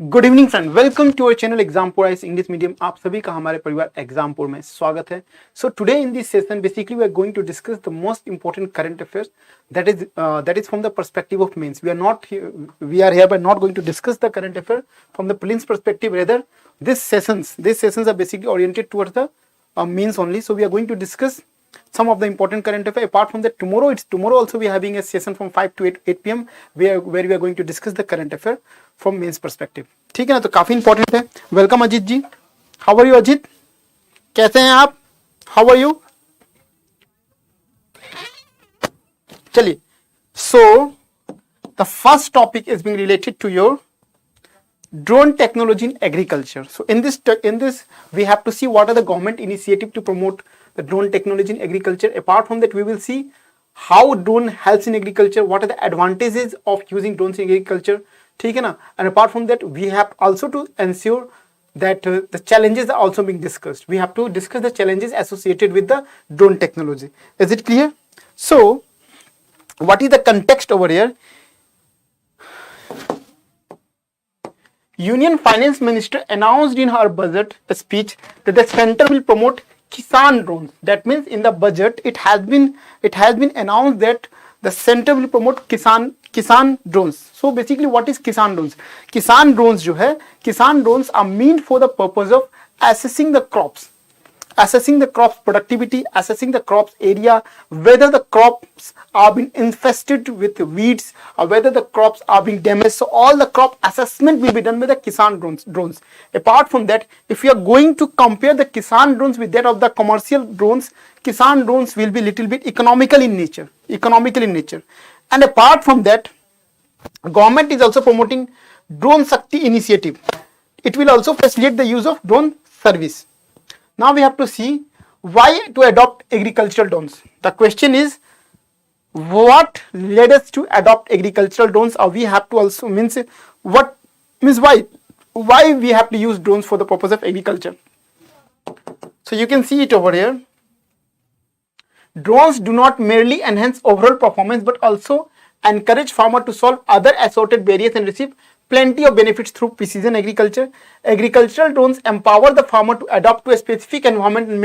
Good evening friend, welcome to our channel Exampur English medium. आप सभी का हमारे परिवार एग्जामपुर में स्वागत है। So today in this session basically we are going to discuss the most important current affairs that is from the perspective of mains. We are hereby not going to discuss the current affair from the prelims perspective. Rather, these sessions are basically oriented towards the mains only. So we are going to discuss some of the important current affairs. Apart from that, tomorrow also we are having a session from 5 to 8 p.m. where we are going to discuss the current affair from mains perspective. ठीक है ना, तो काफी important है। Welcome Ajit ji, how are you Ajit, कैसे हैं आप, how are you? चलिए, so the first topic is being related to your drone technology in agriculture. So in this we have to see what are the government initiative to promote the drone technology in agriculture. Apart from that, we will see how drone helps in agriculture, what are the advantages of using drones in agriculture. ठीक है ना, and apart from that we have also to ensure that the challenges are also being discussed. We have to discuss the challenges associated with the drone technology. Is it clear? So what is the context over here? Union Finance Minister announced in her budget speech that the center will promote Kisan drones. That means in the budget it has been announced that the center will promote Kisan drones. So basically, what is Kisan drones? Kisan drones जो है, Kisan drones are meant for the purpose of assessing the crops productivity, assessing the crops area, whether the crops are being infested with weeds or whether the crops are being damaged. So all the crop assessment will be done by the Kisan drones. Apart from that, if you are going to compare the Kisan drones with that of the commercial drones, Kisan drones will be little bit economical in nature. And apart from that, government is also promoting Drone Shakti initiative. It will also facilitate the use of drone service. Now we have to see why to adopt agricultural drones. The question is, what led us to adopt agricultural drones, or we have to also why we have to use drones for the purpose of agriculture. So you can see it over here. Drones do not merely enhance overall performance but also encourage farmer to solve other assorted barriers and receive plenty of benefits through precision agriculture. Agricultural drones empower the farmer to adapt to a specific environment and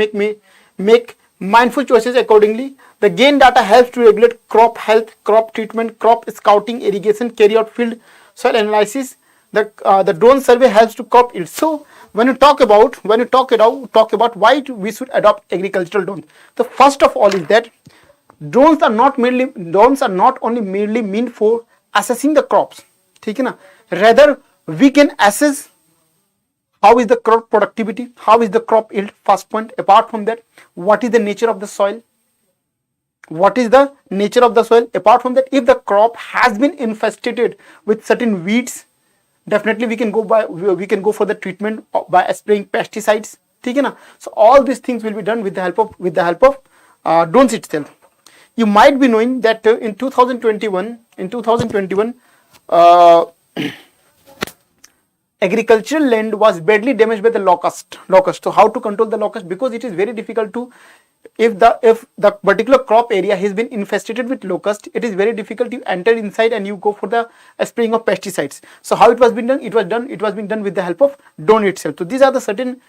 make mindful choices accordingly. The gain data helps to regulate crop health, crop treatment, crop scouting, irrigation, carry out field soil analysis. The drone survey helps to crop yield. So when you talk about why we should adopt agricultural drones, the first of all is that drones are not only merely meant for assessing the crops. ठीक है ना, rather we can assess how is the crop productivity, how is the crop yield, first point. Apart from that, what is the nature of the soil, apart from that, if the crop has been infested with certain weeds, definitely we can go for the treatment by spraying pesticides. ठीक है ना, so all these things will be done with the help of drones itself. You might be knowing that in 2021 agricultural land was badly damaged by the locust. So how to control the locust? Because it is very difficult to, if the particular crop area has been infested with locust, it is very difficult to enter inside and you go for the spraying of pesticides. So how it was being done? It was being done with the help of drone itself. So these are the certain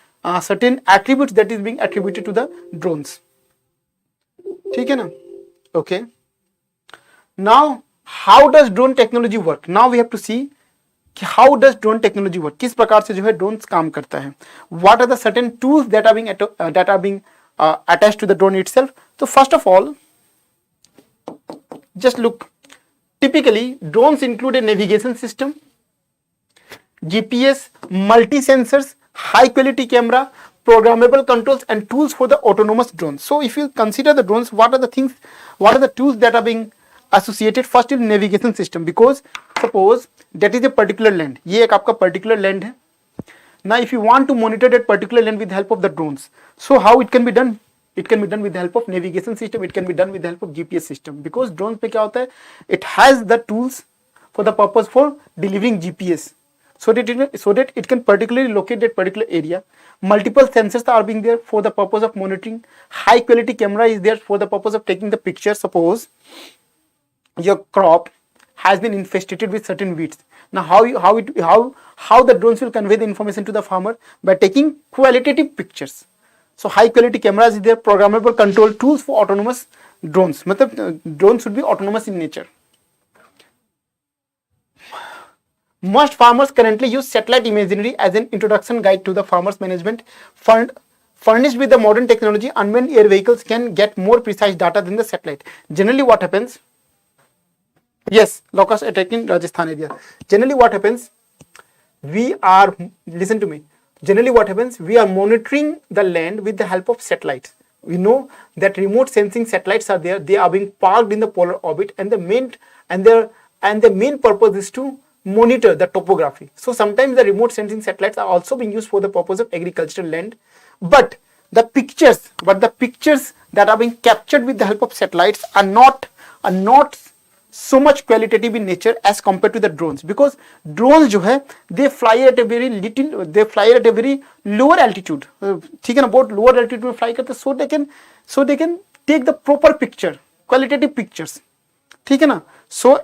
attributes that is being attributed to the drones. ठीक है ना? Okay. Now how does drone technology work? Now we have to see how does drone technology work. किस प्रकार से जो है drones काम करता है. What are the certain tools that are being attached to the drone itself? So first of all, just look. Typically, drones include a navigation system, GPS, multi-sensors, high-quality camera, programmable controls, and tools for the autonomous drones. So if you consider the drones, what are the tools that are being associated? First is navigation system, because suppose that is a particular land. ये एक आपका particular land है. Now if you want to monitor that particular land with the help of the drones, so how it can be done? It can be done with the help of navigation system. It can be done with the help of GPS system. Because drones पे क्या होता है? It has the tools for the purpose for delivering GPS, so that it can particularly locate that particular area. Multiple sensors are being there for the purpose of monitoring. High quality camera is there for the purpose of taking the picture. Suppose your crop has been infested with certain weeds. Now how the drones will convey the information to the farmer? By taking qualitative pictures. So high quality cameras is there, programmable control tools for autonomous drones. मतलब drones should be autonomous in nature. Most farmers currently use satellite imagery as an introduction guide to the farmers management. Furnished with the modern technology, unmanned air vehicles can get more precise data than the satellite. Generally what happens? Yes, locust attack in Rajasthan area. Generally what happens? Listen to me. Generally what happens? We are monitoring the land with the help of satellites. We know that remote sensing satellites are there. They are being parked in the polar orbit, and the main purpose is to monitor the topography. So sometimes the remote sensing satellites are also being used for the purpose of agricultural land. But the pictures that are being captured with the help of satellites are not so much qualitative in nature as compared to the drones, because drones जो है they fly at a very lower altitude. ठीक है ना, बहुत lower altitude में fly करते, so they can take the proper picture, qualitative pictures. ठीक है ना. So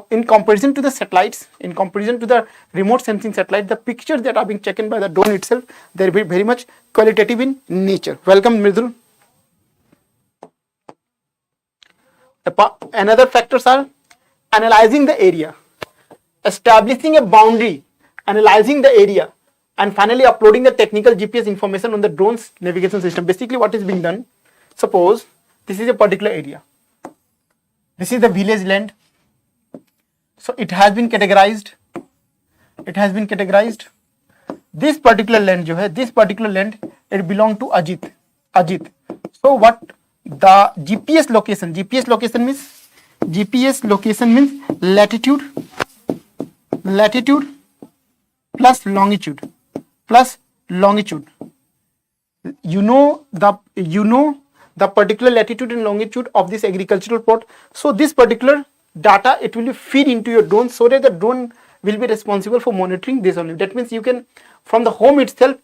in comparison to the satellites, in comparison to the remote sensing satellite, the pictures that are being taken by the drone itself, they are very much qualitative in nature. Welcome Mridul. Another factors are analyzing the area, establishing a boundary, analyzing the area, and finally uploading the technical GPS information on the drone's navigation system. Basically what is being done, suppose this is a particular area. This is the village land. So it has been categorized. This particular land it belongs to Ajit. So what the GPS location means latitude plus longitude. You know the particular latitude and longitude of this agricultural plot. So this particular data, it will be feed into your drone, so that the drone will be responsible for monitoring this only. That means you can from the home itself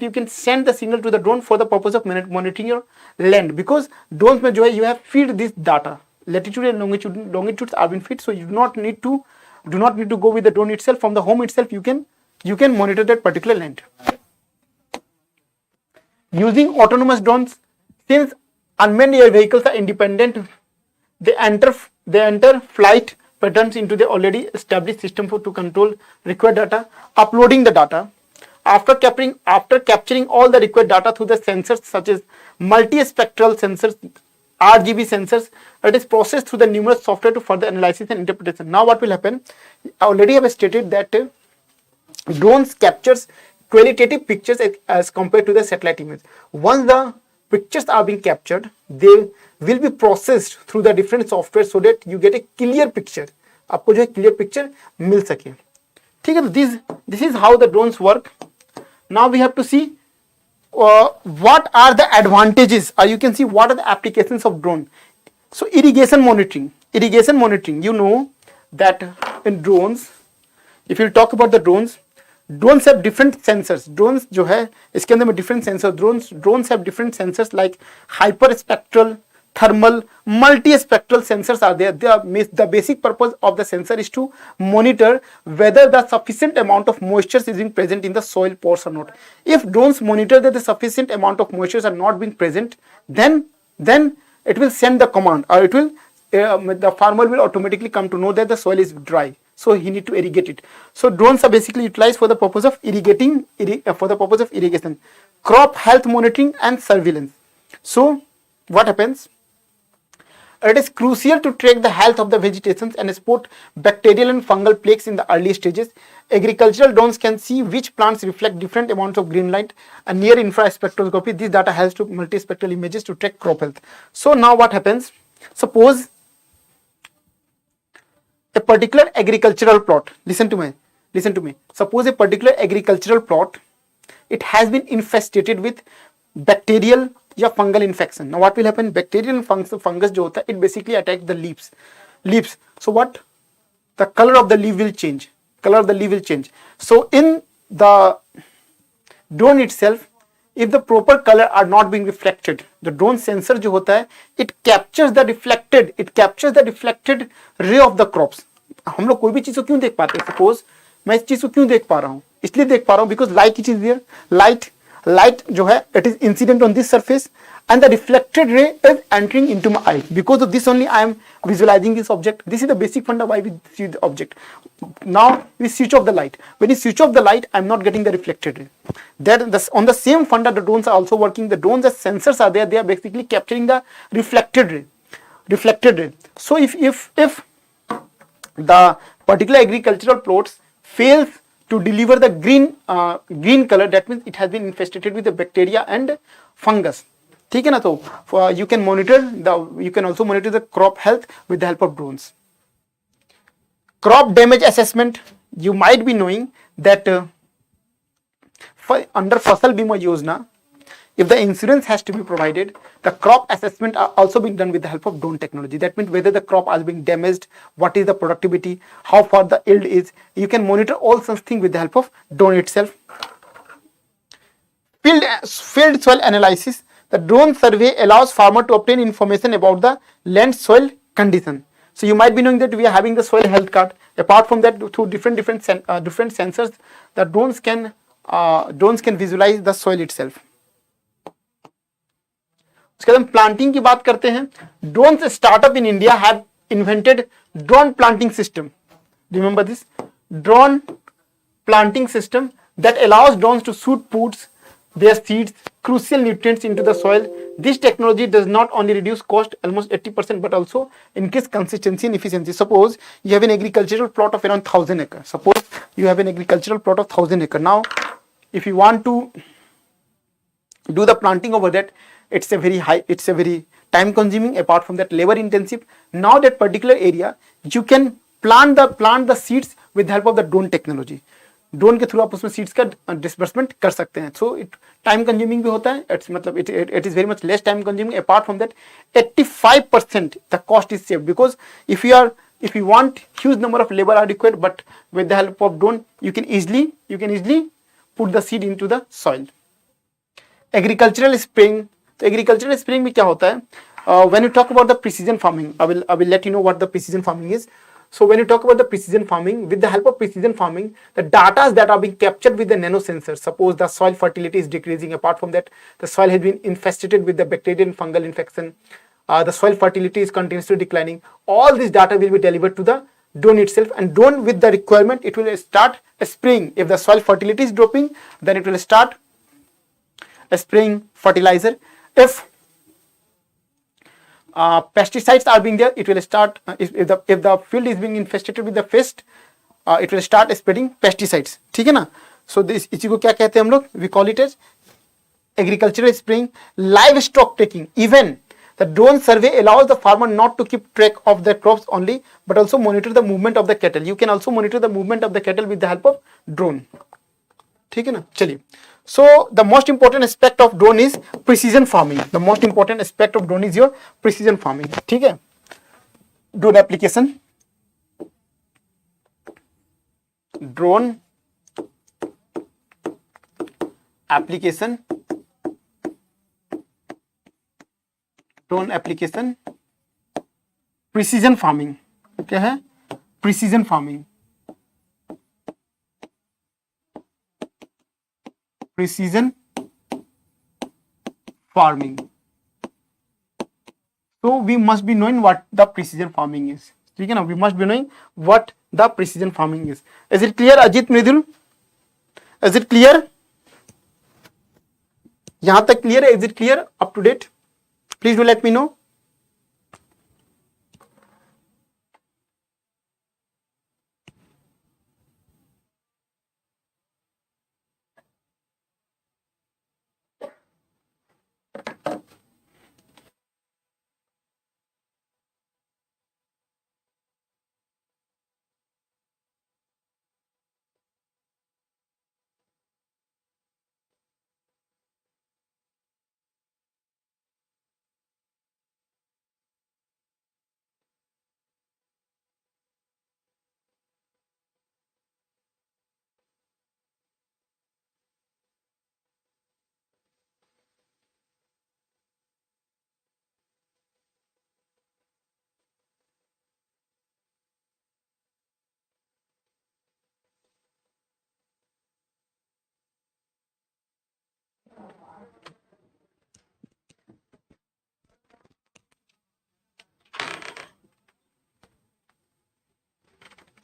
you can send the signal to the drone for the purpose of monitoring your land, because drones mein jo hai, you have feed this data, latitude and longitudes are been feed, so you do not need to go with the drone itself. From the home itself you can monitor that particular land. Using autonomous drones, since unmanned air vehicles are independent, they enter flight patterns into the already established system to control required data, uploading the data. After capturing all the required data through the sensors such as multispectral sensors, RGB sensors, it is processed through the numerous software to further analysis and interpretation. Now what will happen? I already have stated that drones captures qualitative pictures as compared to the satellite image. Once the pictures are being captured, they will be processed through the different software so that you get a clear picture. आपको जो है clear picture मिल सके. ठीक है, this is how the drones work. Now we have to see what are the advantages, or you can see what are the applications of drone. So irrigation monitoring, you know that in drones, if you talk about the drones have different sensors. Drones जो है इसके अंदर में different sensors. Drones have different sensors like hyperspectral, thermal, multispectral sensors are there. The basic purpose of the sensor is to monitor whether the sufficient amount of moisture is being present in the soil pores or not. If drones monitor that the sufficient amount of moisture are not being present, then it will send the command, or it will the farmer will automatically come to know that the soil is dry. So he need to irrigate it. So drones are basically utilized for the purpose of irrigation, crop health monitoring and surveillance. So what happens? It is crucial to track the health of the vegetation and spot bacterial and fungal plagues in the early stages. Agricultural drones can see which plants reflect different amounts of green light and near infrared spectroscopy. This data helps to multispectral images to track crop health. So now what happens? Suppose a particular agricultural plot, listen to me. Suppose a particular agricultural plot, it has been infested with bacterial या fungal infection. Now what will happen? Bacterial and fungus जो होता है, it basically attack the leaves. So what? The color of the leaf will change. So in the drone itself, if the proper color are not being reflected, the drone sensor जो होता है, it captures the reflected ray of the crops. हम लोग कोई भी चीज को क्यों देख पाते हैं? सपोज मैं इस चीज को क्यों देख पा रहा हूँ, इसलिए देख पा रहा हूँ because light it is there, light जो है it is incident on this surface and the reflected ray is entering into my eye. Because of this only I am visualizing this object. This is the basic funda why we see the object. Now we switch off the light. When you switch off the light, I am not getting the reflected ray. Then on the same funda, the drones are also working. The drones as sensors are there. They are basically capturing the reflected ray. So if the particular agricultural plots fails to deliver the green color, that means it has been infested with the bacteria and fungus. ठीक है ना? तो you can also monitor the crop health with the help of drones. Crop damage assessment, you might be knowing that under Fasal Bima Yojana, if the insurance has to be provided, the crop assessment are also being done with the help of drone technology. That means whether the crop is being damaged, what is the productivity, how far the yield is. You can monitor all such things with the help of drone itself. Field soil analysis. The drone survey allows farmer to obtain information about the land soil condition. So you might be knowing that we are having the soil health card. Apart from that, through different sensors, the drones can visualize the soil itself. उसके बाद हम planting की बात करते हैं. Drones startup in India have invented drone planting system. Remember this drone planting system that allows drones to shoot puts their seeds, crucial nutrients into the soil. This technology does not only reduce cost almost 80% but also increase consistency and efficiency. Suppose you have an agricultural plot of around 1000 acres. Suppose you have an agricultural plot of 1000 acres. Now, if you want to do the planting over that, it's a very time consuming, apart from that labor intensive. Now that particular area you can plant the seeds with the help of the drone technology. Drone के through आप उसमें seeds का disbursement कर सकते हैं. So it time consuming भी होता है. It is very much less time consuming. Apart from that 85% the cost is save because if you want huge number of labor are required, but with the help of drone you can easily put the seed into the soil. Agricultural spraying. तो agricultural spraying में क्या होता है? When you talk about the precision farming, I will let you know what the precision farming is. So when you talk about the precision farming, with the help of precision farming, the data that are being captured with the nanosensors. Suppose the soil fertility is decreasing. Apart from that, the soil has been infested with the bacterial and fungal infection. The soil fertility is continuously declining. All this data will be delivered to the drone itself, and drone with the requirement, it will start spraying. If the soil fertility is dropping, then it will start spraying fertilizer. If pesticides are being there, it will start. If the field is being infested with the pest, it will start spreading pesticides. ठीक है ना? So this इसी को क्या कहते हैं हम लोग? We call it as agricultural spraying. Livestock taking. Even the drone survey allows the farmer not to keep track of the crops only, but also monitor the movement of the cattle. You can also monitor the movement of the cattle with the help of drone. ठीक है ना? चलिए. So the most important aspect of drone is precision farming. The most important aspect of drone is your precision farming. ठीक है? Drone application. Drone application. Drone application. Precision farming. क्या है? Precision farming. Precision farming. So we must be knowing what the precision farming is. ठीक है ना? We must be knowing what the precision farming is. Is it clear, Ajit, Mridul? Is it clear? यहां तक clear है? Is it clear? Up to date? Please do let me know.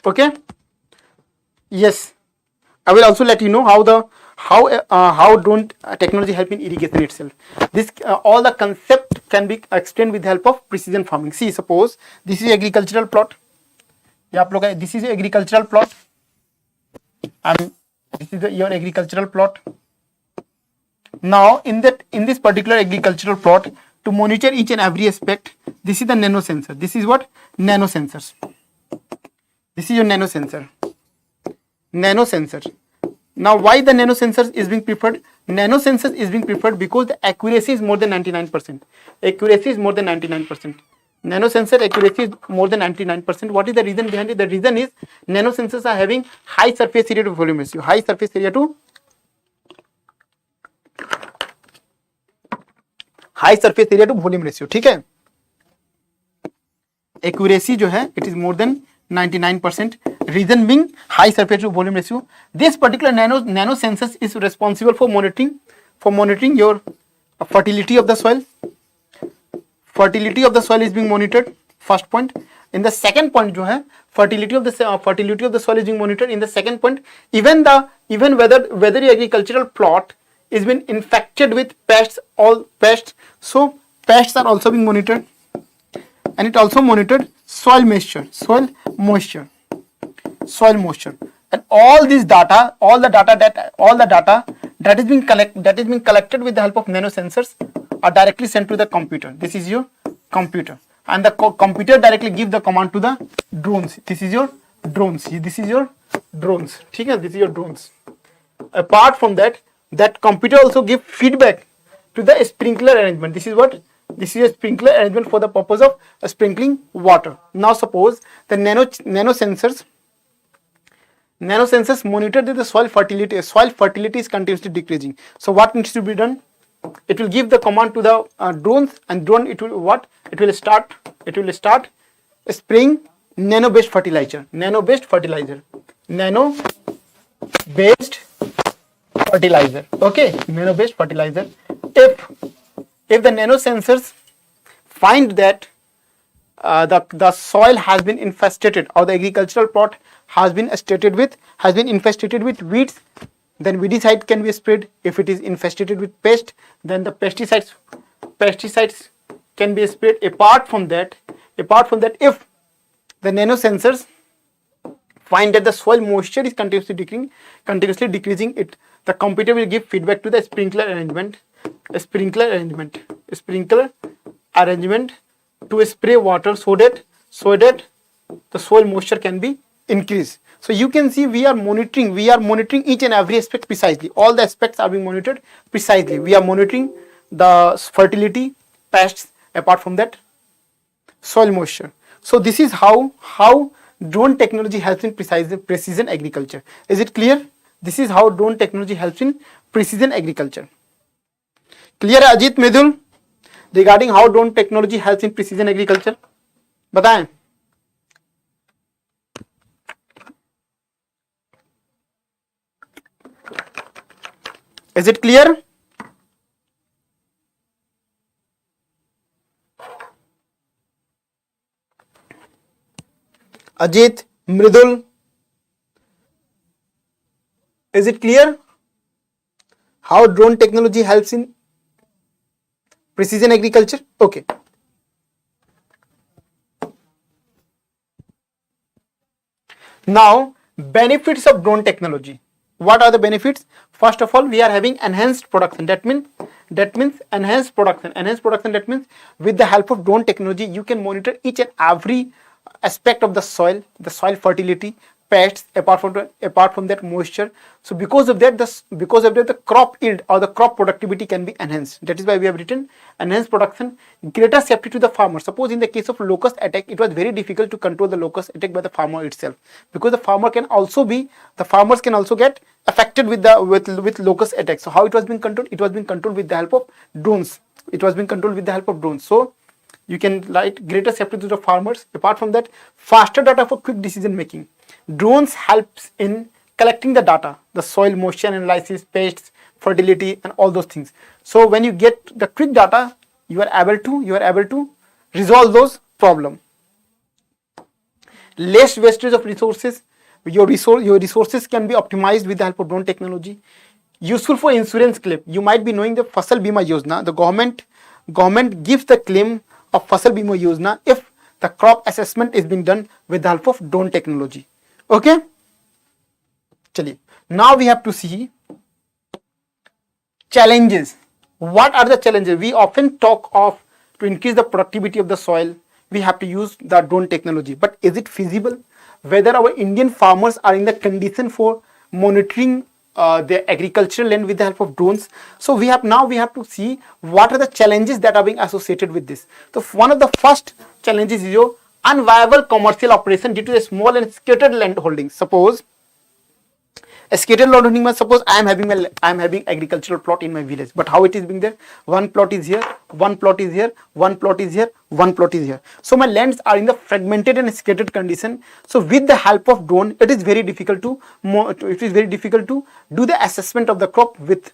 Okay. Yes, I will also let you know how drone technology help in irrigation itself. This all the concept can be explained with the help of precision farming. See, suppose this is agricultural plot. ये आप लोग का this is agricultural plot and this is your agricultural plot. Now in this particular agricultural plot, to monitor each and every aspect, this is the nano sensor. This is what? Nano sensors. This is your nano sensor. Nano sensor. Now why the nano sensors is being preferred? Nano sensors is being preferred because the accuracy is more than 99%. Accuracy is more than 99%. Nano sensor accuracy is more than 99%. What is the reason behind it? The reason is nano sensors are having high surface area to volume ratio. High surface area to volume ratio. ठीक है? Accuracy जो है it is more than 99%. Reason being high surface to volume ratio. This particular nano sensors is responsible for monitoring your fertility of the soil. Fertility of the soil is being monitored. First point. In the second point जो है fertility of the soil is being monitored. In the second point, even whether your agricultural plot is been infected with pests, so pests are also being monitored, and it also monitored soil moisture, and all the data that is being collected with the help of nano sensors are directly sent to the computer. This is your computer, and the computer directly give the command to the drones. This is your drones. This is your drones. This is your drones. Apart from that computer also give feedback to the sprinkler arrangement. This is what? This is a sprinkler arrangement for the purpose of sprinkling water. Now suppose the nano sensors monitor the soil fertility. Soil fertility is continuously decreasing. So what needs to be done? It will give the command to the drones, and drone it will what? It will start spraying nano-based fertilizer. Okay, nano-based fertilizer. If the nano sensors find that the soil has been infested, or the agricultural plot has been infested with weeds, then weedicide can be sprayed. If it is infested with pest, then the pesticides can be sprayed. Apart from that, if the nano sensors find that the soil moisture is continuously decreasing, the computer will give feedback to the sprinkler arrangement to spray water so that the soil moisture can be increased. So you can see we are monitoring each and every aspect precisely. All the aspects are being monitored precisely. We are monitoring the fertility, pests, apart from that soil moisture. So this is how drone technology helps in precision agriculture. Is it clear? This is how drone technology helps in precision agriculture. Clear है अजीत मृदुल regarding how drone technology helps in precision agriculture? बताएं. Is it clear? Ajit, Mridul, is it clear how drone technology helps in precision agriculture? Okay. Now, benefits of drone technology. What are the benefits? First of all, we are having enhanced production. That means enhanced production. That means with the help of drone technology, you can monitor each and every aspect of the soil fertility, pests, apart from that moisture. So because of that the crop yield or the crop productivity can be enhanced. That is why we have written enhanced production, greater safety to the farmer. Suppose in the case of locust attack, it was very difficult to control the locust attack by the farmer itself, because the farmers can also get affected with locust attack. So how it was being controlled? It was being controlled with the help of drones. So you can write greater safety to the farmers. Apart from that, faster data for quick decision making. Drones helps in collecting the data, the soil moisture analysis, pests, fertility, and all those things. So when you get the quick data, you are able to resolve those problems. less wastage of resources. Your resources can be optimized with the help of drone technology. Useful for insurance claim. You might be knowing the Fasal Bima Yojana. The government gives the claim of Fasal Bima Yojana if the crop assessment is being done with the help of drone technology. Okay. Chaliye. Now we have to see challenges. What are the challenges? We often talk of to increase the productivity of the soil, we have to use the drone technology. But is it feasible? Whether our Indian farmers are in the condition for monitoring their agricultural land with the help of drones? So we have to see what are the challenges that are being associated with this. So one of the first challenges is your unviable commercial operation due to the small and scattered land holdings. Suppose a scattered land holding, suppose I am having agricultural plot in my village, but how it is being there? One plot is here, one plot is here, one plot is here, one plot is here. So my lands are in the fragmented and scattered condition. So with the help of drone, it is very difficult to do the assessment of the crop with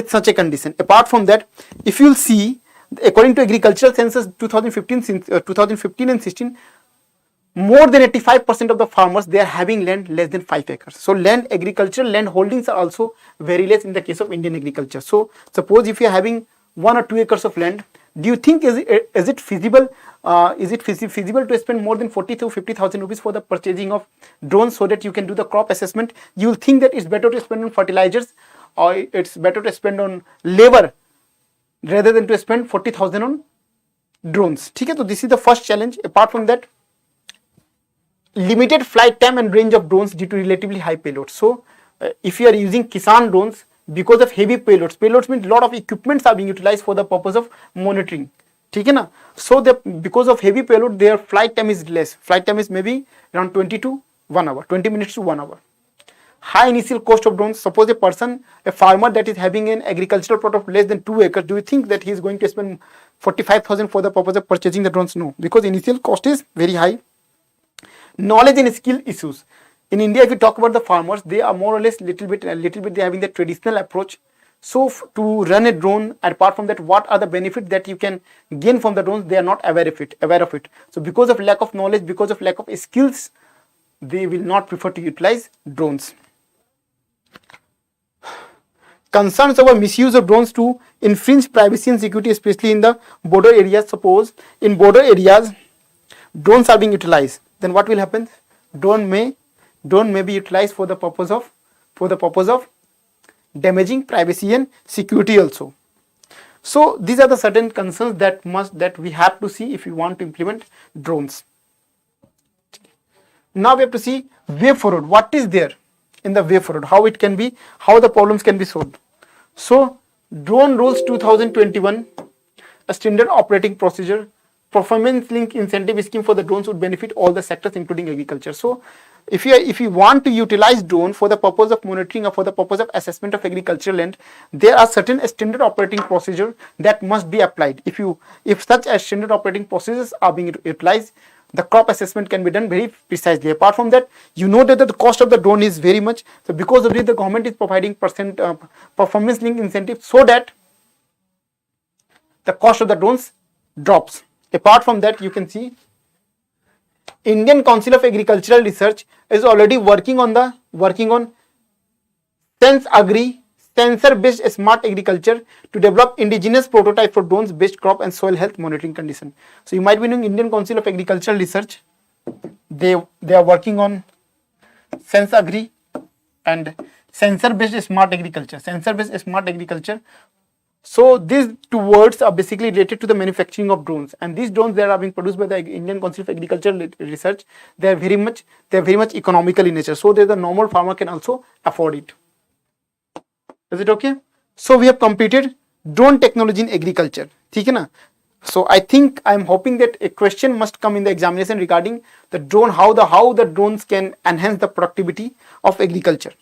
such a condition. Apart from that, if you will see, according to agricultural census 2015 and 16, more than 85% of the farmers, they are having land less than 5 acres. So agricultural land holdings are also very less in the case of Indian agriculture. So suppose if you are having 1 or 2 acres of land, do you think is it feasible? Is it feasible to spend more than 40 to 50,000 rupees for the purchasing of drones so that you can do the crop assessment? You will think that it's better to spend on fertilizers, or it's better to spend on labor rather than to spend 40,000 on drones. Okay, so this is the first challenge. Apart from that, limited flight time and range of drones due to relatively high payloads. So if you are using Kisan drones, because of heavy payloads means a lot of equipments are being utilized for the purpose of monitoring. Okay, na? So because of heavy payload, their flight time is less. Flight time is maybe around 20 to 1 hour, 20 minutes to 1 hour. High initial cost of drones. Suppose a farmer that is having an agricultural plot of less than 2 acres, do you think that he is going to spend 45,000 for the purpose of purchasing the drones? No, because initial cost is very high. Knowledge and skill issues. In India, if you talk about the farmers, they are more or less little bit they having the traditional approach. So to run a drone, apart from that, what are the benefits that you can gain from the drones? They are not aware of it. So because of lack of knowledge, because of lack of skills, they will not prefer to utilize drones. Concerns over misuse of drones to infringe privacy and security, especially in the border areas. Suppose in border areas, drones are being utilized. Then what will happen? Drone may be utilized for the purpose of damaging privacy and security also. So these are the certain concerns that we have to see if we want to implement drones. Now we have to see way forward. What is there in the way forward? How the problems can be solved. So Drone Rules 2021, a standard operating procedure. Performance link incentive scheme for the drones would benefit all the sectors including agriculture. So if you want to utilize drone for the purpose of monitoring or for the purpose of assessment of agricultural land, there are certain standard operating procedure that must be applied. If such as standard operating procedures are being utilized, the crop assessment can be done very precisely. Apart from that, you know that the cost of the drone is very much. So because of this, the government is providing performance link incentive so that the cost of the drones drops. Apart from that, you can see Indian Council of Agricultural Research is already working on SenseAgri, sensor-based smart agriculture, to develop indigenous prototype for drones-based crop and soil health monitoring condition. So you might be knowing Indian Council of Agricultural Research. They are working on SenseAgri and sensor-based smart agriculture. So these two words are basically related to the manufacturing of drones, and these drones that are being produced by the Indian Council of Agricultural Research, they are very much economical in nature, so that the normal farmer can also afford it. Is it okay? So we have completed drone technology in agriculture. ठीक है ना? So I think I'm hoping that a question must come in the examination regarding the drone, how the drones can enhance the productivity of agriculture.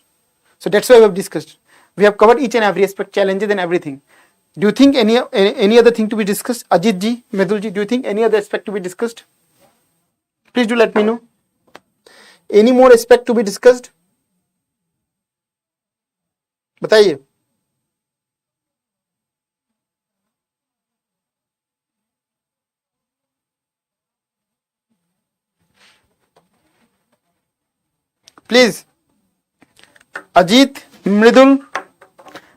So that's why we have discussed. We have covered each and every aspect, challenges and everything. Do you think any other thing to be discussed? Ajit ji, Medul ji, do you think any other aspect to be discussed? Please do let me know. Any more aspect to be discussed? बताइए. Please, Ajit, Mridul,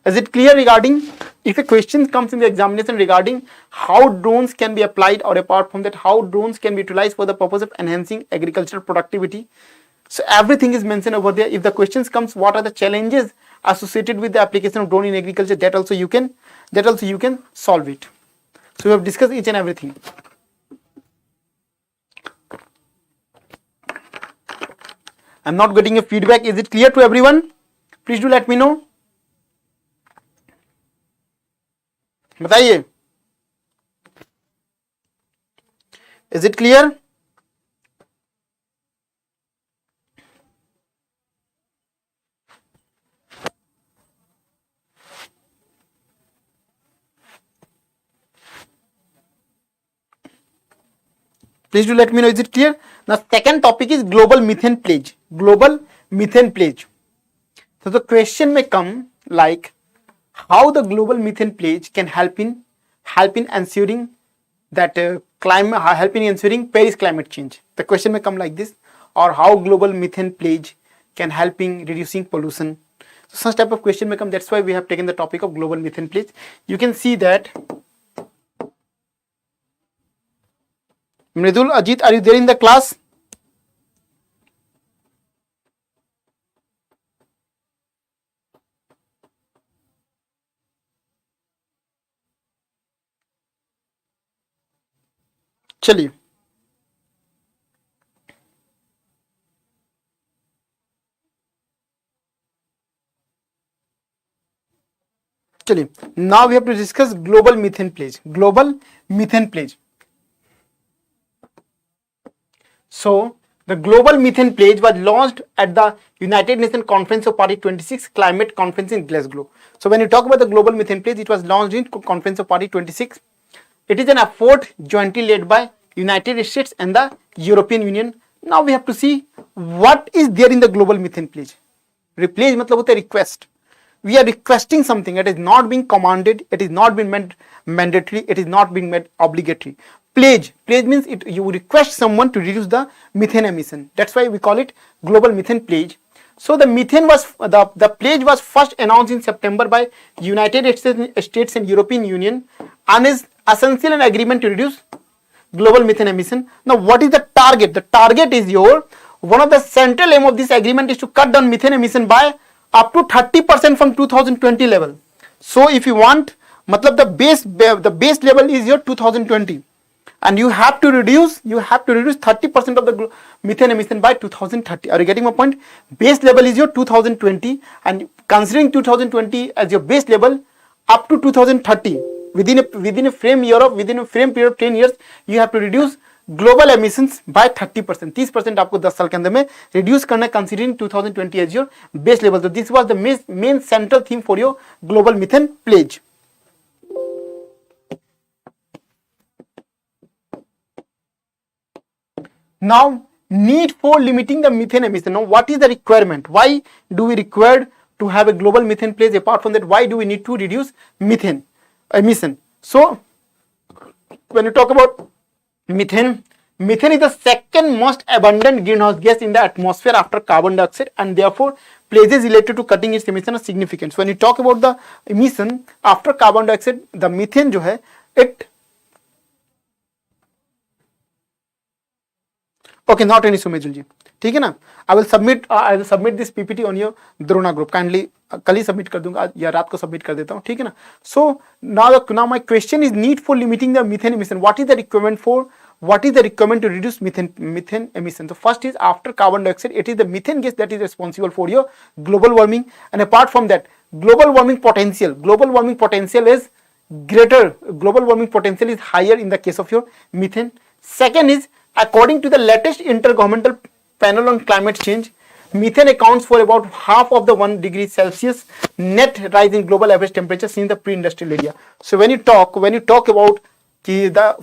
is it clear regarding if a question comes in the examination regarding how drones can be applied, or apart from that, how drones can be utilized for the purpose of enhancing agricultural productivity? So everything is mentioned over there. If the questions comes, what are the challenges associated with the application of drone in agriculture, that also you can solve it. So we have discussed each and everything. I'm not getting a feedback. Is it clear to everyone? Please do let me know. बताइए, is it clear? Please do let me know, is it clear? Now second topic is global methane pledge. Global methane pledge. So the question may come like how the global methane pledge can help in ensuring that ensuring Paris climate change. The question may come like this, or how global methane pledge can help in reducing pollution. So such type of question may come. That's why we have taken the topic of global methane pledge. You can see that. Mridul, Ajit, are you there in the class? चलिए, now we have to discuss global methane pledge. Global methane pledge. So the global methane pledge was launched at the United Nations Conference of Party 26 Climate Conference in Glasgow. So when you talk about the global methane pledge, it was launched in Conference of Party 26. It is an effort jointly led by United States and the European Union. Now we have to see what is there in the global methane pledge. Pledge मतलब होता है request. We are requesting something. It is not being commanded. It is not being made mandatory. It is not being made obligatory. Pledge means you request someone to reduce the methane emission. That's why we call it global methane pledge. So the pledge was first announced in September by United States and European Union, and is essential an agreement to reduce global methane emission. Now what is the target? The target is one of the central aim of this agreement is to cut down methane emission by up to 30% from 2020 level. So if you want, matlab the base level is your 2020, and you have to reduce 30% of the methane emission by 2030. Are you getting my point? Base level is your 2020, and considering 2020 as your base level up to 2030, within a frame period of 10 years, you have to reduce global emissions by 30%. 30% आपको 10 साल के अंदर में reduce करना है, considering 2020 as your base level. So this was the main central theme for your global methane pledge. Now, need for limiting the methane emission. Now, what is the requirement? Why do we require to have a global methane pledge? Apart from that, why do we need to reduce methane emission? So, when you talk about methane is the second most abundant greenhouse gas in the atmosphere after carbon dioxide, and therefore pledges related to cutting its emission are significant. So when you talk about the emission after carbon dioxide, the methane जो है it okay, not an issue मेजुल जी, ठीक है ना. I will submit this PPT on your Drona group. Kindly कल ही submit कर दूंगा या रात को सबमिट कर देता हूँ, ठीक है ना. So now my question is need for limiting the methane emission. What is the requirement to reduce methane emission? So first is after carbon dioxide, it is the methane gas that is responsible for your global warming, and apart from that, global warming potential is greater. Global warming potential is higher in the case of your methane. Second is, according to the latest intergovernmental panel on climate change, methane accounts for about half of the 1 degree Celsius net rise in global average temperature in the pre-industrial area. So when you talk about the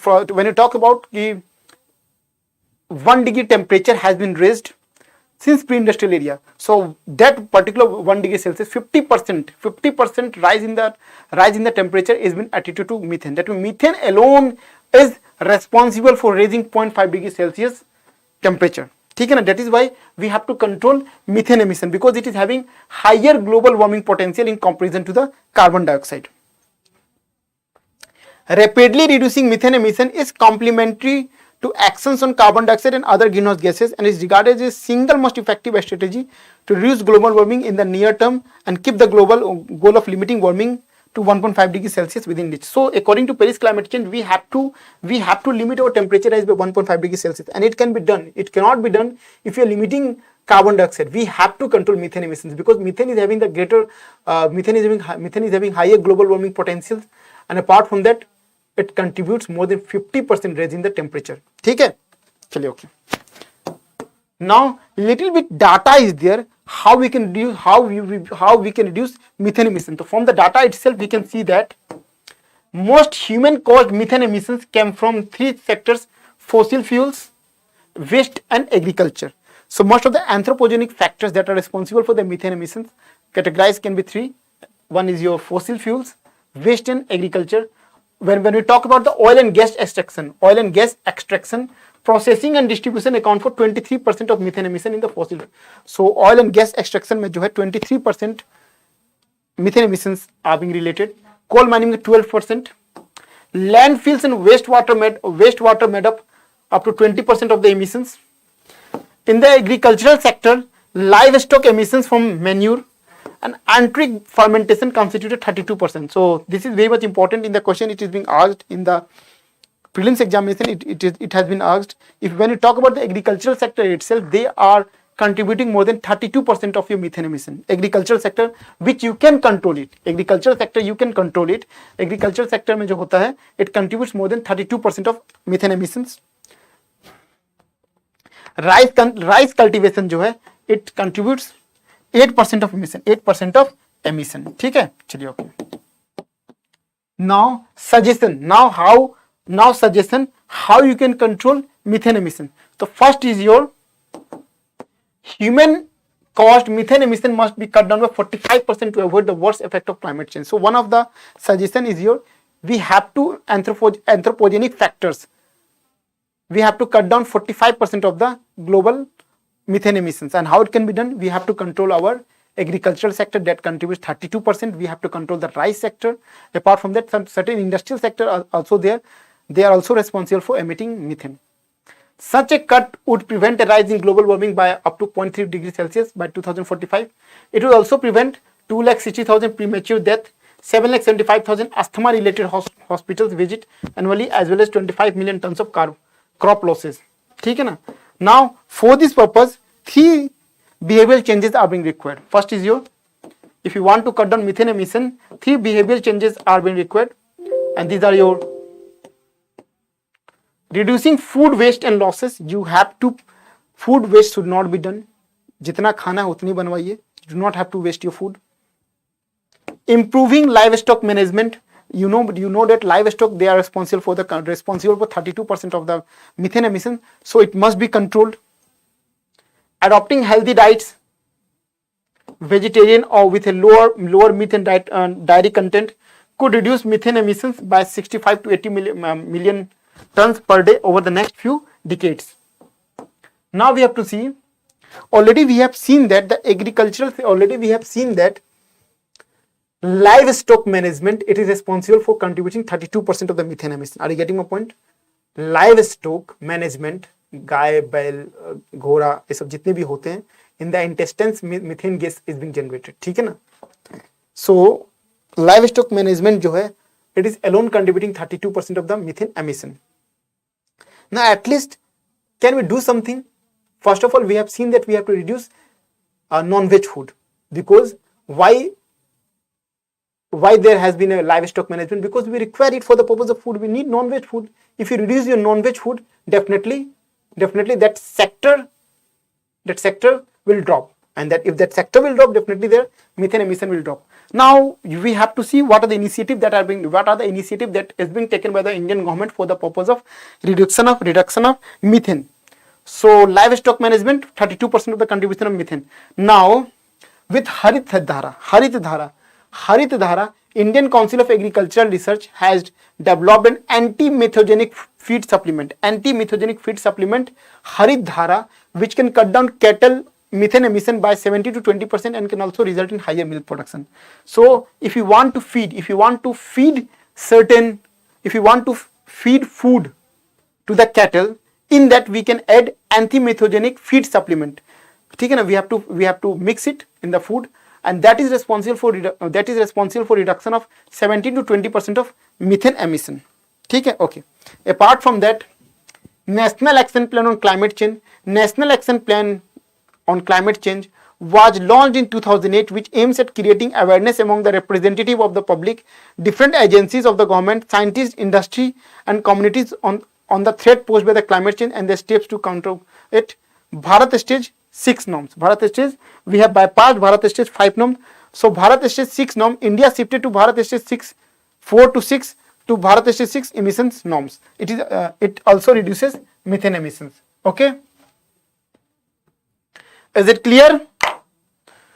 1 degree temperature has been raised since pre-industrial area, so that particular 1 degree Celsius, 50% rise in the temperature is been attributed to methane. That means methane alone is responsible for raising 0.5 degree Celsius temperature. ठीक है ना. That is why we have to control methane emission because it is having higher global warming potential in comparison to the carbon dioxide. Rapidly reducing methane emission is complementary to actions on carbon dioxide and other greenhouse gases and is regarded as a single most effective strategy to reduce global warming in the near term and keep the global goal of limiting warming to 1.5 degrees Celsius within reach. So according to Paris climate change, we have to limit our temperature rise by 1.5 degrees Celsius, and it can be done. It cannot be done if you are limiting carbon dioxide. We have to control methane emissions because methane is having the greater methane is having higher global warming potential, and apart from that it contributes more than 50% raise in the temperature. ठीक है, चलिए okay. Now little bit data is there how we can reduce methane emissions. So from the data itself we can see that most human caused methane emissions came from three sectors: fossil fuels, waste and agriculture. So most of the anthropogenic factors that are responsible for the methane emissions categorized can be three. One is your fossil fuels, waste and agriculture. When we talk about the oil and gas extraction, processing and distribution account for 23% of methane emission in the fossil. So oil and gas extraction में जो है 23% methane emissions are being related. Coal mining में 12%. Landfills and wastewater made up to 20% of the emissions. In the agricultural sector, livestock emissions from manure and anaerobic fermentation constituted 32%. So this is very much important in the question. It is being asked in the prelims examination. It has been asked if when you talk about the agricultural sector itself, they are contributing more than 32% of your methane emission. Agricultural sector, which you can control it. Agricultural sector you can control it. Agricultural sector में जो होता है, it contributes more than 32% of methane emissions. Rice cultivation जो है, it contributes 8% of emission. 8% of emission. ठीक है, चलिए okay. Now suggestion. Now suggestion how you can control methane emission. So first is your human caused methane emission must be cut down by 45% to avoid the worst effect of climate change. So one of the suggestion is your we have to anthropogenic factors. We have to cut down 45% of the global methane emissions. And how it can be done? We have to control our agricultural sector that contributes 32%. We have to control the rice sector. Apart from that, some certain industrial sector are also there. They are also responsible for emitting methane. Such a cut would prevent a rise in global warming by up to 0.3 degrees Celsius by 2045. It will also prevent 260,000 premature deaths, 775,000 asthma-related hospitals visit annually, as well as 25 million tons of crop losses. ठीक है ना? Now, for this purpose, three behavioral changes are being required. First is your, if you want to cut down methane emission, three behavioral changes are being required, and these are your reducing food waste and losses. You have to, food waste should not be done. जितना खाना है उतनी बनवाइए. You do not have to waste your food. Improving livestock management. You know that livestock, they are responsible for 32% of the methane emission, so it must be controlled. Adopting healthy diets, vegetarian or with a lower methane dairy content, could reduce methane emissions by 65 to 80 million tons per day over the next few decades. Now we have to see, already we have seen that livestock management, it is responsible for contributing 32% of the methane emission. Are you getting my point? Livestock management, गाय, बैल, घोड़ा, ये सब जितने भी होते हैं, in the intestines methane gas is being generated. ठीक है ना? So livestock management जो है, it is alone contributing 32% of the methane emission. Now at least can we do something? First of all, we have seen that we have to reduce non-veg food, because why there has been a livestock management? Because we require it for the purpose of food. We need non-veg food. If you reduce your non-veg food, definitely that sector will drop, and that if that sector will drop, definitely their methane emission will drop. Now we have to see what are the initiatives that is being taken by the Indian government for the purpose of reduction of methane. So livestock management, 32% of the contribution of methane. Now with Harit Dhara, Indian Council of Agricultural Research has developed an anti-methogenic feed supplement, HARIDUTT, which can cut down cattle methane emission by 70 to 20% and can also result in higher milk production. So if you want to feed food to the cattle, in that we can add anti-methogenic feed supplement. ठीक है ना, we have to mix it in the food, and that is responsible for reduction of 17 to 20% of methane emission. ठीक है, okay. Apart from that, National Action Plan on Climate Change was launched in 2008, which aims at creating awareness among the representative of the public, different agencies of the government, scientists, industry and communities on the threat posed by the climate change and the steps to counter it. Bharat Stage 6 norms. We have bypassed Bharat Stage 5 norms. So Bharat Stage 6 norm, India shifted to Bharat Stage 4 to 6 to Bharat Stage 6 emissions norms. It also reduces methane emissions. Okay. Is it clear?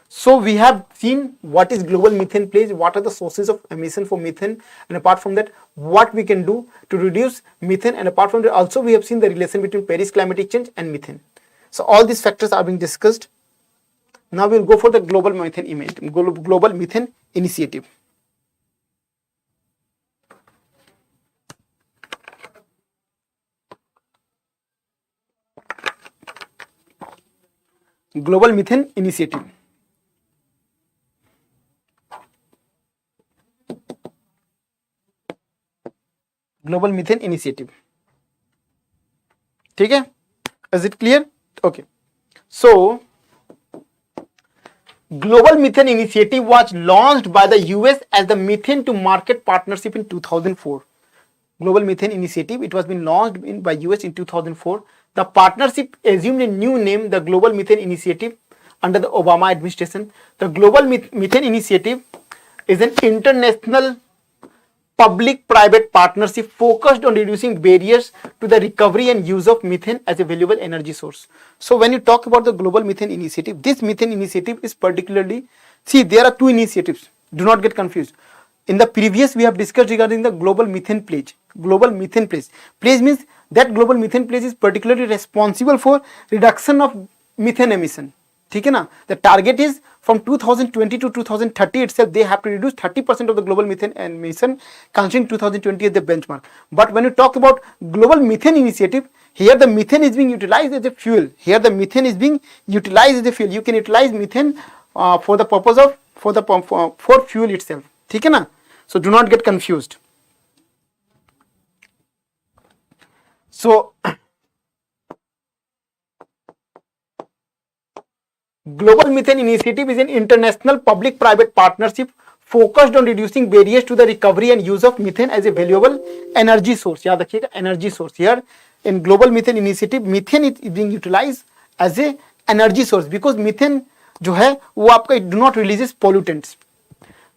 So we have seen what is global methane pledge, what are the sources of emission for methane, and apart from that, what we can do to reduce methane, and apart from that, also we have seen the relation between Paris climatic change and methane. So all these factors are being discussed. Now we will go for the global methane initiative. Global methane initiative. Global methane initiative. ठीक है? Is it clear? Okay. So Global Methane Initiative was launched by the US as the Methane to Market Partnership in 2004. Global Methane Initiative, it was been launched by US in 2004. The partnership assumed a new name, the Global Methane Initiative, under the Obama administration. The Global Methane Initiative is an international public-private partnership focused on reducing barriers to the recovery and use of methane as a valuable energy source. So when you talk about the Global Methane Initiative, this methane initiative is particularly, see, there are two initiatives, do not get confused. In the previous we have discussed regarding the Global Methane Pledge. Global Methane Pledge. Pledge means that Global Methane Pledge is particularly responsible for reduction of methane emission. ठीक है ना? The target is from 2020 to 2030 itself, they have to reduce 30% of the global methane emission, considering 2020 as the benchmark. But when you talk about Global Methane Initiative, here the methane is being utilized as a fuel. You can utilize methane for the purpose of for fuel itself. ठीक है ना? So do not get confused. So Global Methane Initiative is an international public-private partnership focused on reducing barriers to the recovery and use of methane as a valuable energy source. याद रखिएगा, energy source. Here in Global Methane Initiative, methane is being utilized as a energy source because methane जो है वो आपका do not releases pollutants.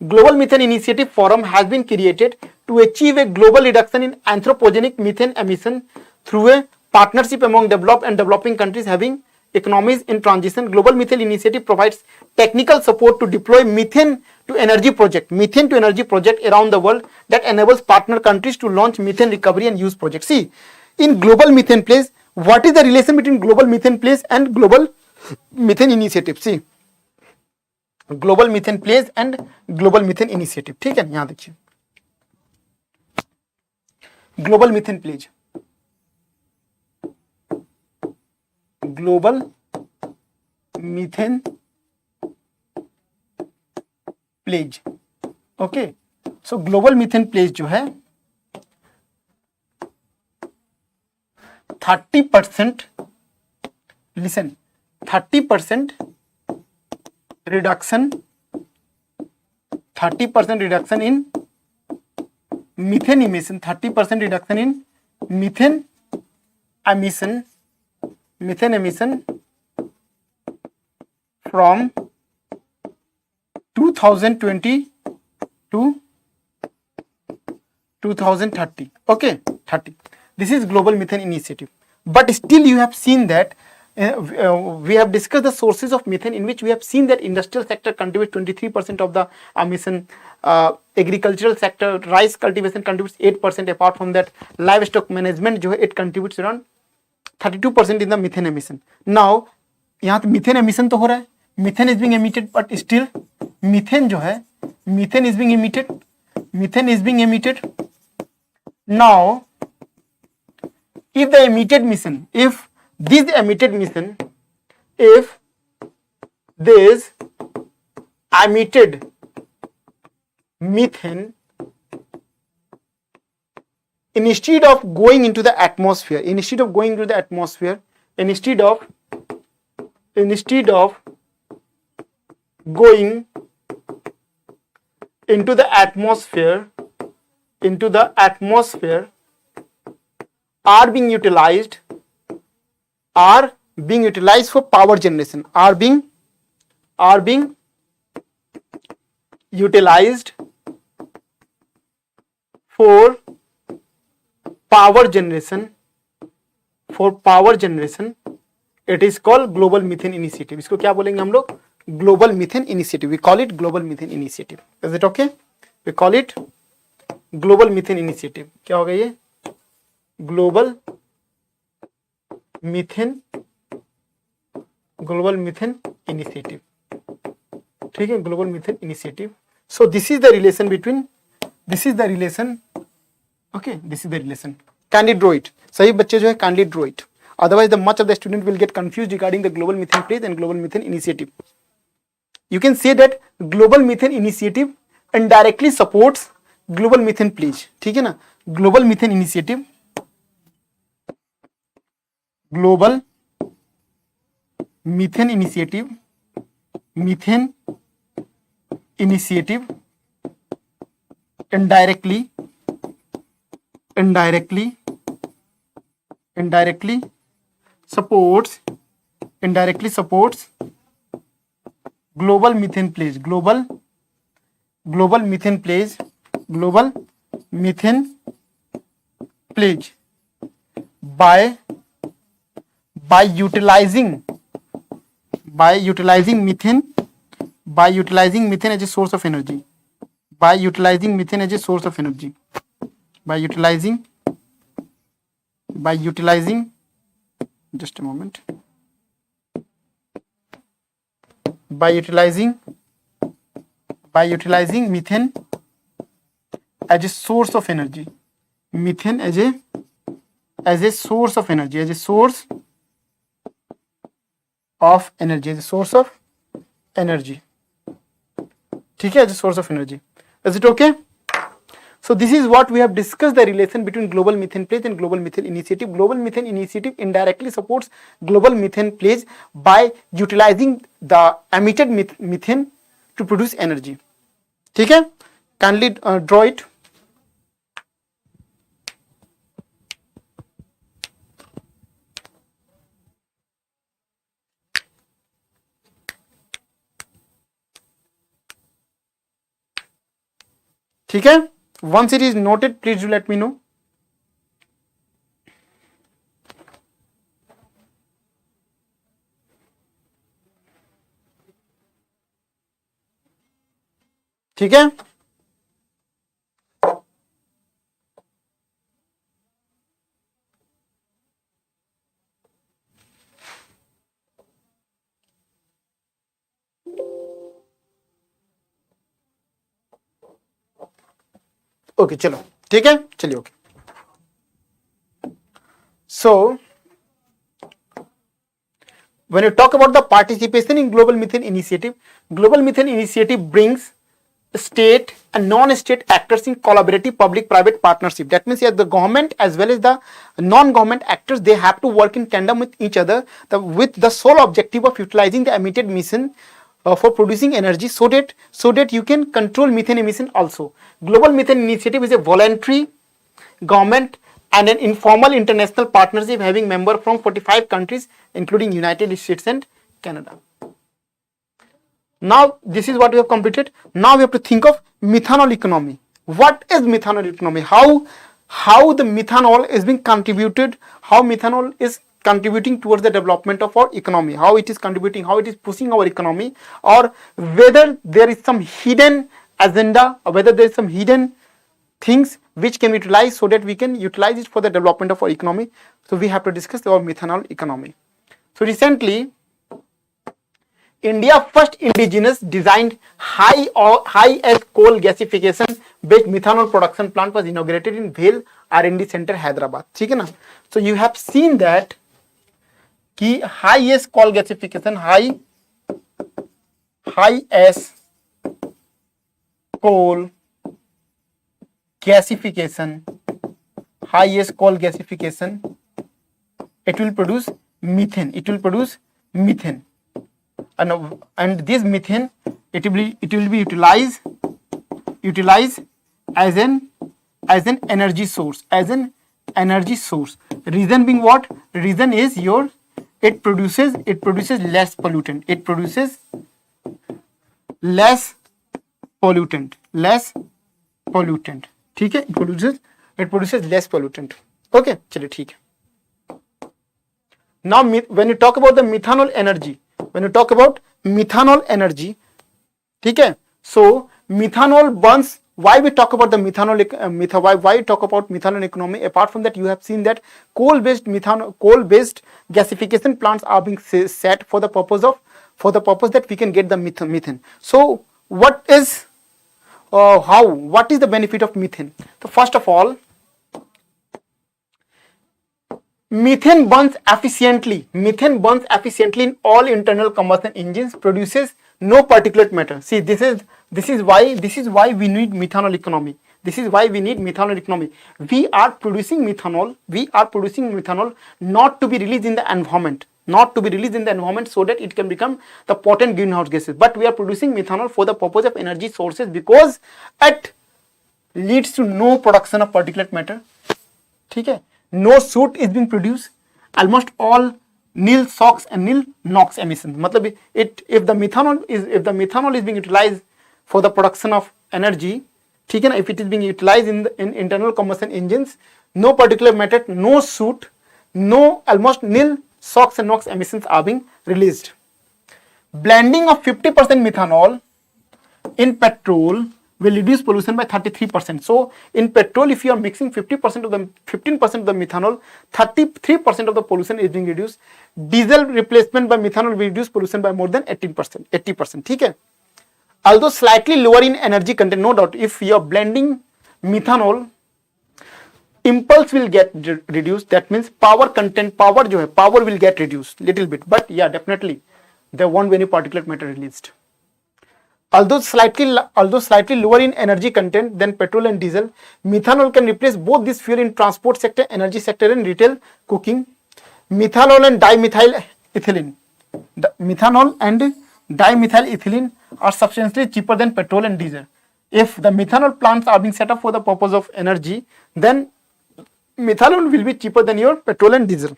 Global Methane Initiative Forum has been created to achieve a global reduction in anthropogenic methane emission through a partnership among developed and developing countries having economies in transition. Global Methane Initiative provides technical support to deploy methane to energy project around the world that enables partner countries to launch methane recovery and use projects. See, in Global Methane Pledge, what is the relation between Global Methane Pledge and Global Methane Initiative? See, Global Methane Pledge and Global Methane Initiative. ठीक है, यहाँ देखिए, Global Methane Pledge, Global Methane Pledge. Okay, so Global Methane Pledge जो है 30%, listen, 30% reduction in methane emission, 30% reduction in methane emission from 2020 to 2030. Okay, 30. This is Global Methane Initiative. But still you have seen that We have discussed the sources of methane, in which we have seen that industrial sector contributes 23% of the emission, agricultural sector, rice cultivation contributes 8%. Apart from that, livestock management जो है, it contributes around 32% in the methane emission. Now यहाँ तो methane emission तो हो रहा है, methane is being emitted, but still methane जो है, methane is being emitted, methane is being emitted. Now if the emitted emission, if this emitted emission, if this emitted methane, instead of going into the atmosphere, instead of going into the atmosphere, instead of going into the atmosphere, are being utilized for power generation, are being utilized for power generation, it is called global methane initiative. इसको क्या बोलेंगे हम लोग? Global methane initiative. We call it global methane initiative. Is it okay? We call it global methane initiative. क्या होगा ये? Global methane initiative. ठीक है, global methane initiative. So this is the relation between, okay, this is the relation. Kindly draw it. सही बच्चे जो है kindly draw it. Otherwise the much of the student will get confused regarding the global methane pledge and global methane initiative. You can say that global methane initiative indirectly supports global methane pledge. ठीक है ना? Global methane initiative indirectly supports global methane pledge, global methane pledge by utilizing methane as a source of energy, by utilizing, just a moment, by utilizing methane as a source of energy, as a source of energy, as a source of energy. ठीक है, as a source of energy. Is it okay? So this is what we have discussed, the relation between global methane pledge and global methane initiative. Global methane initiative indirectly supports global methane pledge by utilizing the emitted methane to produce energy. ठीक है, kindly draw it. ठीक है, once it is noted, please do let me know. ठीक है, okay चलो, ठीक है, चलिए okay. So when you talk about the participation in global methane initiative brings state and non-state actors in collaborative public-private partnership. That means the government as well as the non-government actors, they have to work in tandem with each other with the sole objective of utilizing the emitted methane for producing energy, so that you can control methane emission also. Global methane initiative is a voluntary government and an informal international partnership having members from 45 countries including United States and Canada. Now this is what we have completed. Now we have to think of methanol economy. What is methanol economy? How the methanol is being contributed, how methanol is contributing towards the development of our economy, how it is contributing, how it is pushing our economy, or whether there is some hidden agenda, or whether there is some hidden things which can be utilized so that we can utilize it for the development of our economy. So we have to discuss our methanol economy. So recently, India first indigenous designed high-S coal gasification based methanol production plant was inaugurated in Bhel R&D Center, Hyderabad. ठीक है ना? So you have seen that कि high-S coal gasification, high-S coal gasification, high-S coal gasification, it will produce methane. It will produce methane. And this methane, it will be utilized as an energy source, reason being what? Reason is it produces less pollutant. It produces less pollutant. ठीक है? It produces less pollutant. Okay, चलिए ठीक है. Now when you talk about the methanol energy, ठीक है? So methanol burns. Why we talk about the methanol? Why talk about methanol economy? Apart from that, you have seen that coal-based gasification plants are being set for the purpose that we can get the methane. So what is the benefit of methane? So first of all, methane burns efficiently in all internal combustion engines, produces no particulate matter. See, this is why we need methanol economy. We are producing methanol not to be released in the environment, so that it can become the potent greenhouse gases, but we are producing methanol for the purpose of energy sources, because it leads to no production of particulate matter. ठीक है? No soot is being produced, almost all nil SOx and nil NOx emissions. मतलब if the methanol is being utilized for the production of energy, ठीक है ना? If it is being utilized in internal combustion engines, no particulate matter, no soot, no almost nil SOx and NOx emissions are being released. Blending of 50% methanol in petrol will reduce pollution by 33%. So in petrol, if you are mixing 15% of the methanol, 33% of the pollution is being reduced. Diesel replacement by methanol will reduce pollution by more than 80%. ठीक है? Although slightly lower in energy content, no doubt. If you are blending methanol, impulse will get reduced. That means power will get reduced little bit. But yeah, definitely there won't be any particulate matter released. Although slightly lower in energy content than petrol and diesel, methanol can replace both this fuel in transport sector, energy sector, and retail cooking. Methanol and dimethyl ethylene are substantially cheaper than petrol and diesel. If the methanol plants are being set up for the purpose of energy, then methanol will be cheaper than your petrol and diesel.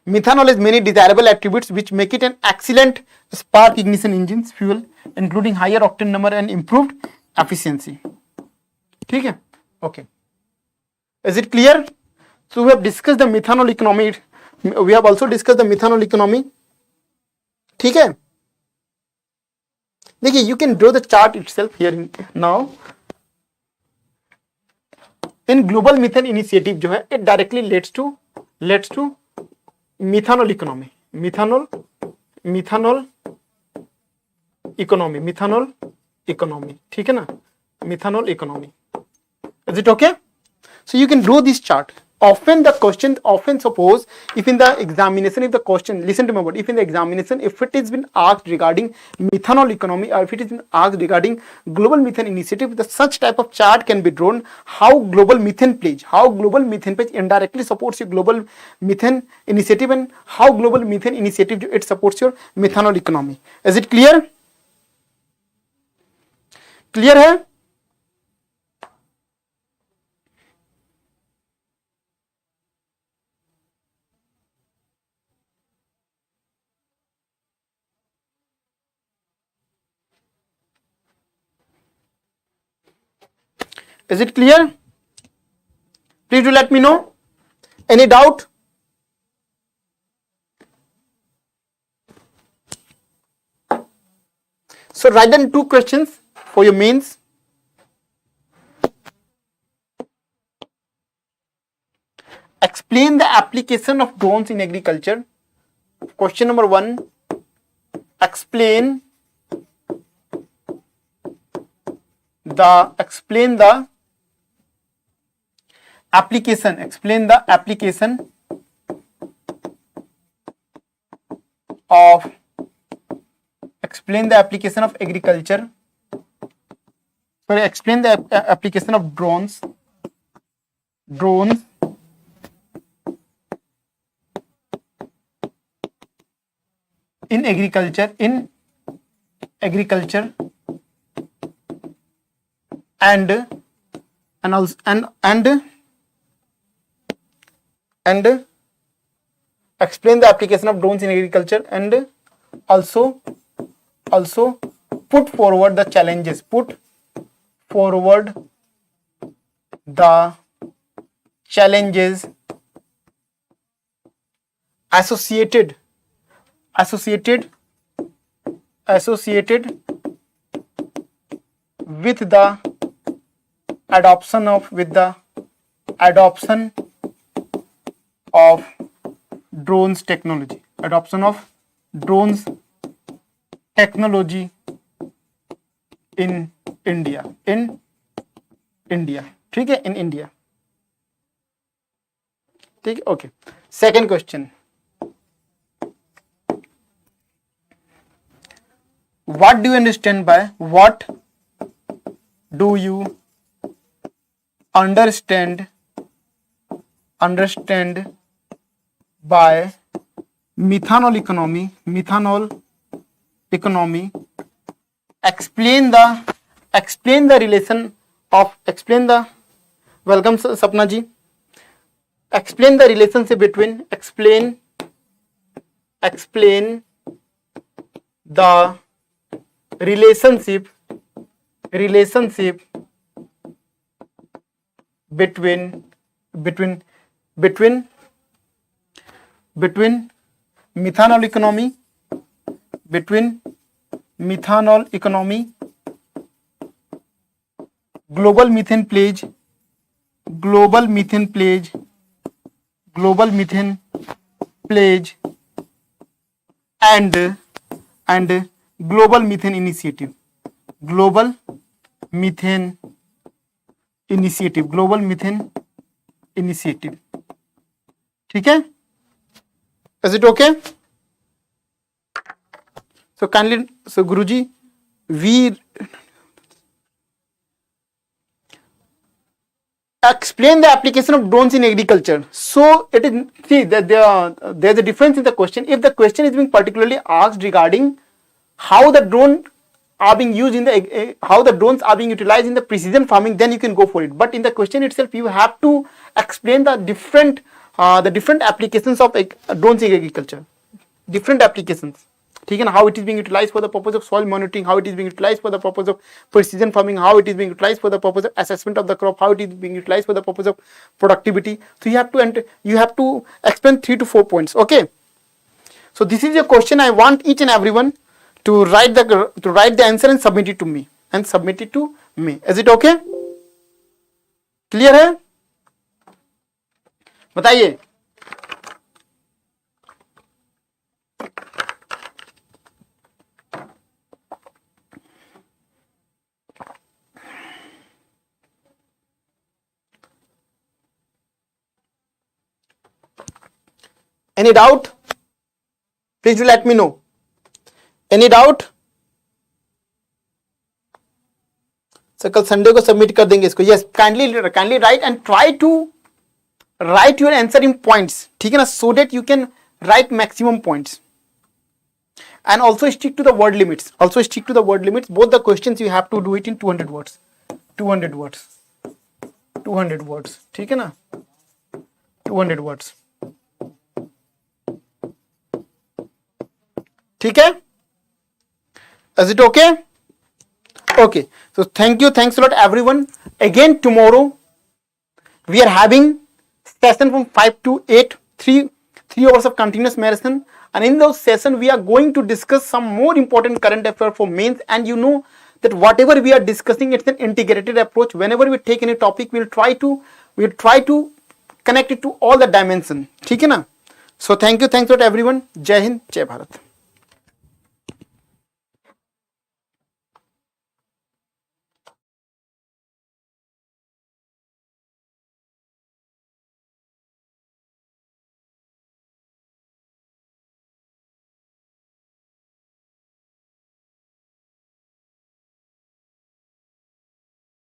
Methanol has many desirable attributes which make it an excellent spark ignition engines fuel, including higher octane number and improved efficiency. ठीक है? Okay. Is it clear? So we have discussed the methanol economy. We have also discussed the methanol economy. ठीक है? देखिए, you can draw the chart itself here now. In global methane initiative जो है, it directly leads to methanol economy. Methanol economy. ठीक है ना? Methanol economy. Is it okay? So you can draw this chart. Often suppose if in the examination, if the question, listen to my word, if in the examination, if it has been asked regarding methanol economy, or if it has been asked regarding global methane initiative, the such type of chart can be drawn. How global methane pledge indirectly supports your global methane initiative, and how global methane initiative it supports your methanol economy. Is it clear? Clear है? Is it clear? Please do let me know. Any doubt? So write down 2 questions for your mains. Explain the application of drones in agriculture. Question number 1. Explain the application. Explain the application of agriculture. Sorry, explain the application of drones in agriculture and explain the application of drones in agriculture and also put forward the challenges. Put forward the challenges associated with the adoption of drones technology. Adoption of drones technology in India. ठीक है, in India. ठीक है, okay. Second question. What do you understand by by methanol economy? Explain the relation of welcome Sapna ji. Explain the relationship between the relationship between methanol economy, global methane pledge and global methane initiative. ठीक है? Is it okay? So Guruji, we explain the application of drones in agriculture. So it is, see that there's a difference in the question. If the question is being particularly asked regarding how the drones are being utilized in the precision farming, then you can go for it. But in the question itself, you have to explain the different applications of drones in agriculture. Different applications. ठीक है ना? How it is being utilized for the purpose of soil monitoring, how it is being utilized for the purpose of precision farming, how it is being utilized for the purpose of assessment of the crop, how it is being utilized for the purpose of productivity. So you have to explain 3 to 4 points. Okay. So this is your question. I want each and everyone to write the answer and submit it to me. Is it okay? Clear है? बताइए. Any doubt? Please do let me know. Any doubt? So कल Sunday को submit कर देंगे इसको. Yes, kindly write and try to write your answer in points. ठीक है ना? So that you can write maximum points. And also stick to the word limits. Both the questions you have to do it in 200 words. 200 words. ठीक है ना? 200 words. ठीक है? Is it okay? Okay. So thanks a lot everyone. Again tomorrow we are having session from 5 to 8, 3 hours of continuous marathon, and in those sessions we are going to discuss some more important current affairs for mains. And you know that whatever we are discussing, it's an integrated approach. Whenever we take any topic, we'll try to connect it to all the dimension. ठीक है ना? So thank you, thanks a lot everyone. जय हिंद, जय भारत.